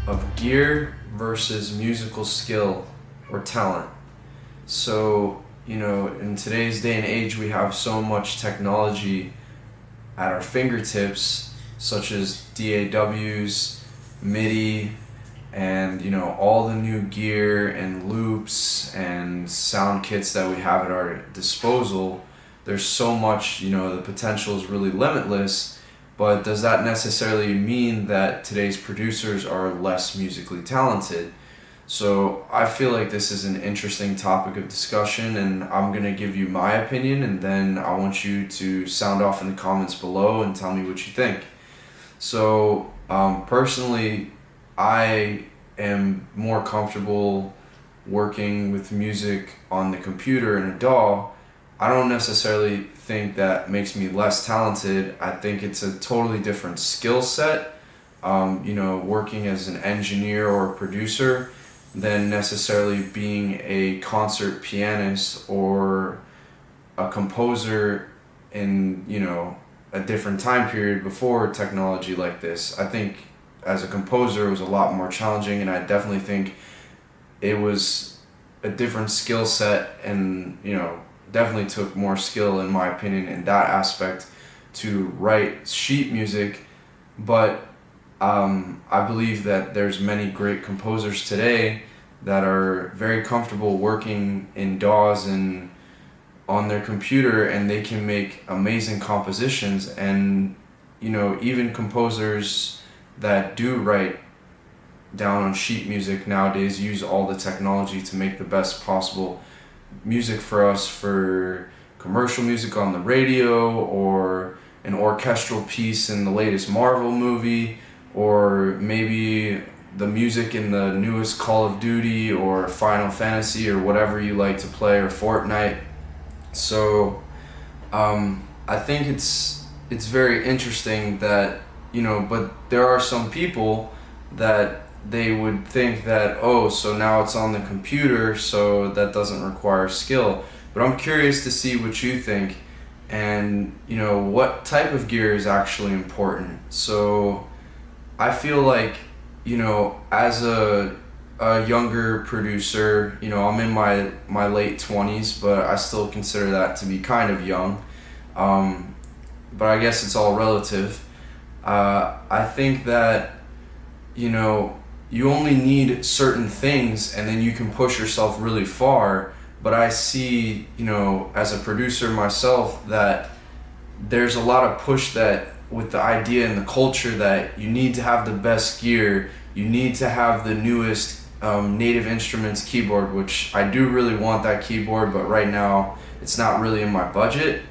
of gear versus musical skill or talent. So, in today's day and age, we have so much technology at our fingertips, such as DAWs, MIDI, and all the new gear and loops and sound kits that we have at our disposal. There's so much, the potential is really limitless, but does that necessarily mean that today's producers are less musically talented? So I feel like this is an interesting topic of discussion, and I'm going to give you my opinion, and then I want you to sound off in the comments below and tell me what you think. So personally, I am more comfortable working with music on the computer in a DAW. I don't necessarily think that makes me less talented. I think it's a totally different skill set, working as an engineer or a producer than necessarily being a concert pianist or a composer in, a different time period before technology like this. I think as a composer it was a lot more challenging, and I definitely think it was a different skill set, and definitely took more skill, in my opinion, in that aspect to write sheet music. But I believe that there's many great composers today that are very comfortable working in DAWs and on their computer, and they can make amazing compositions. And even composers that do write down on sheet music nowadays use all the technology to make the best possible music for us, for commercial music on the radio, or an orchestral piece in the latest Marvel movie, or maybe the music in the newest Call of Duty or Final Fantasy or whatever you like to play, or Fortnite. So I think it's very interesting that but there are some people that they would think that, oh, so now it's on the computer, so that doesn't require skill. But I'm curious to see what you think, and what type of gear is actually important. So I feel like as a younger producer, I'm in my late 20s, but I still consider that to be kind of young. But I guess it's all relative. I think that you only need certain things, and then you can push yourself really far. But I see, as a producer myself, that there's a lot of push that with the idea and the culture that you need to have the best gear, you need to have the newest Native Instruments keyboard, which I do really want that keyboard, but right now it's not really in my budget.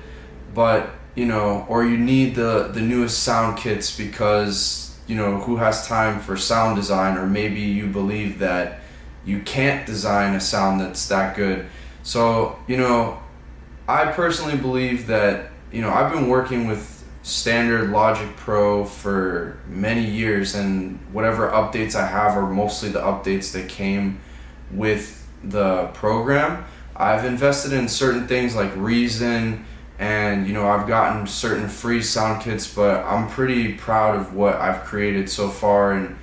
But or you need the newest sound kits because who has time for sound design, or maybe you believe that you can't design a sound that's that good. So I personally believe that I've been working with standard Logic Pro for many years, and whatever updates I have are mostly the updates that came with the program. I've invested in certain things like Reason, and I've gotten certain free sound kits, but I'm pretty proud of what I've created so far, and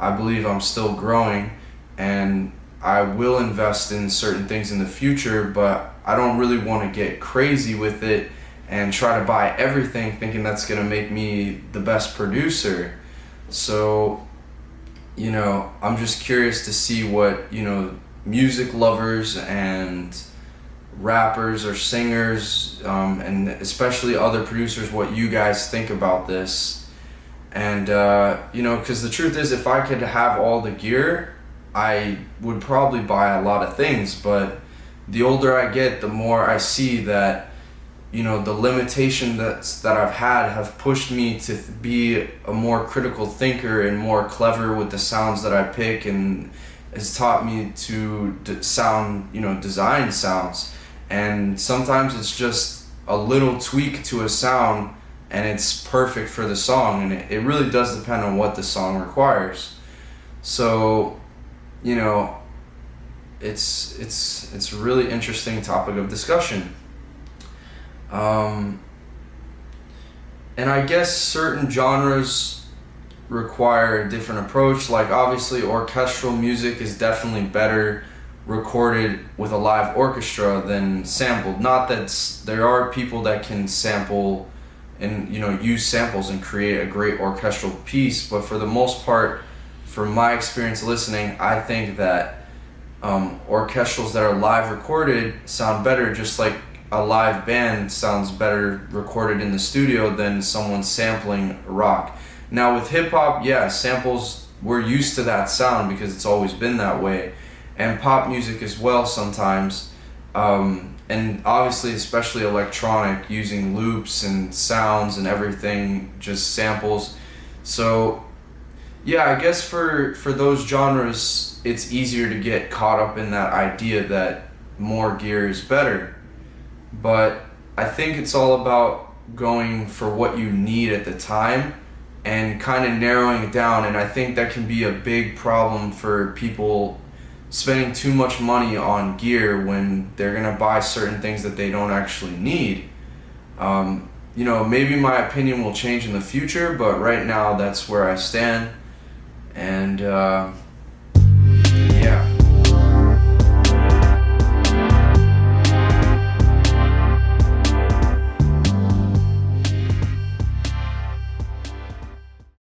I believe I'm still growing, and I will invest in certain things in the future, but I don't really want to get crazy with it and try to buy everything thinking that's going to make me the best producer. So I'm just curious to see what music lovers and rappers or singers, and especially other producers, what you guys think about this. And because the truth is, if I could have all the gear, I would probably buy a lot of things. But the older I get, the more I see that the limitation that I've had have pushed me to be a more critical thinker and more clever with the sounds that I pick, and has taught me to design sounds. And sometimes it's just a little tweak to a sound and it's perfect for the song, and it really does depend on what the song requires. So it's a really interesting topic of discussion. And I guess certain genres require a different approach. Like obviously orchestral music is definitely better recorded with a live orchestra than sampled. Not that there are people that can sample and use samples and create a great orchestral piece, but for the most part, from my experience listening, I think that orchestrals that are live recorded sound better, just like a live band sounds better recorded in the studio than someone sampling rock. Now with hip hop, yeah, samples, we're used to that sound because it's always been that way, and pop music as well sometimes, and obviously especially electronic, using loops and sounds and everything, just samples. So yeah, I guess for those genres, it's easier to get caught up in that idea that more gear is better. But I think it's all about going for what you need at the time and kind of narrowing it down. And I think that can be a big problem for people spending too much money on gear when they're gonna buy certain things that they don't actually need. Maybe my opinion will change in the future, but right now that's where I stand. And